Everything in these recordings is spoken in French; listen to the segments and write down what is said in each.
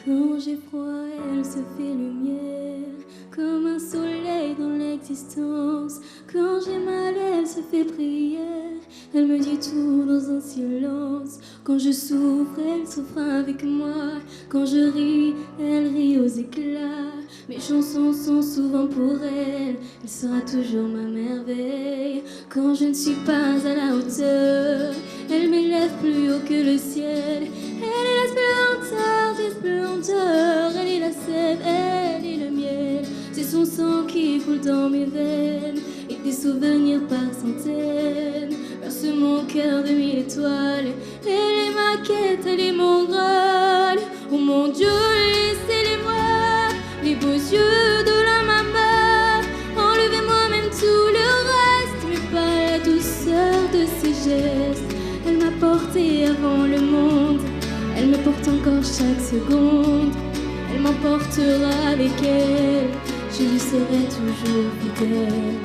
Quand j'ai froid, elle se fait lumière, comme un soleil dans l'existence. Quand j'ai mal, elle se fait prière, elle me dit tout dans un silence. Quand je souffre, elle souffre avec moi. Quand je ris, elle rit aux éclats. Mes chansons sont souvent pour elle, elle sera toujours ma merveille. Quand je ne suis pas à la hauteur, elle m'élève plus haut que le ciel. Elle est la splendeur des splendeurs, elle est la sève, elle est le miel. C'est son sang qui coule dans mes veines et des souvenirs par centaines. Berce mon cœur de mille étoiles, elle est ma quête, elle est mon Graal. Oh mon Dieu, laissez-les-moi, les beaux yeux de la maman. Enlevez-moi même tout le reste, mais pas la douceur de ses gestes. Elle m'a porté avant le monde, elle me porte encore chaque seconde. Elle m'emportera avec elle, je lui serai toujours fidèle.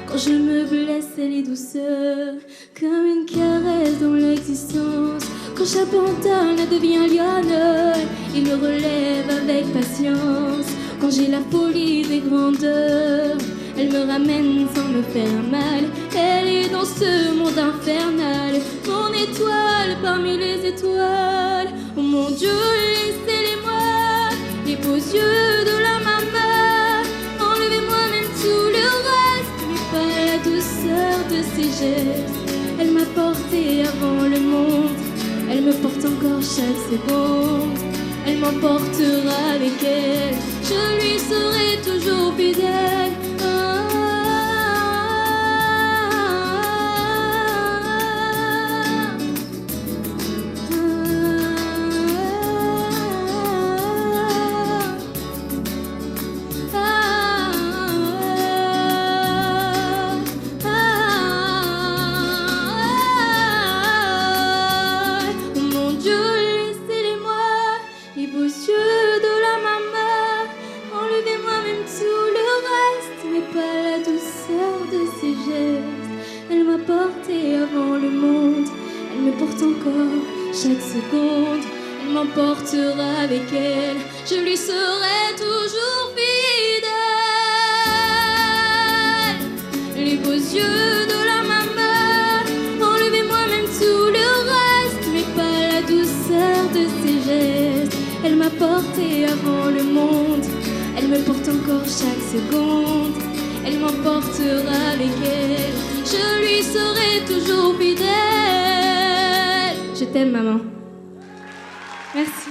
Quand je me blesse, elle est douceur, comme une caresse dans l'existence. Quand j'abandonne, elle devient lionne, il me relève avec patience. Quand j'ai la folie des grandeurs, elle me ramène sans me faire mal. Elle est dans ce monde infernal, mon étoile parmi les étoiles. Oh mon Dieu, laissez-les-moi, les beaux yeux de la maman. Enlevez-moi même tout le reste, mais pas la douceur de ses gestes. Elle m'a porté avant le monde, elle me porte encore chaque seconde. Elle m'emportera avec elle, je lui serai toujours fidèle. Elle m'a porté avant le monde, elle me porte encore chaque seconde. Elle m'emportera avec elle, je lui serai toujours fidèle. Les beaux yeux de la maman, enlevez-moi même tout le reste, mais pas la douceur de ses gestes. Elle m'a porté avant le monde, elle me porte encore chaque seconde. Elle m'emportera avec elle, je lui serai toujours fidèle. Je t'aime, maman. Merci.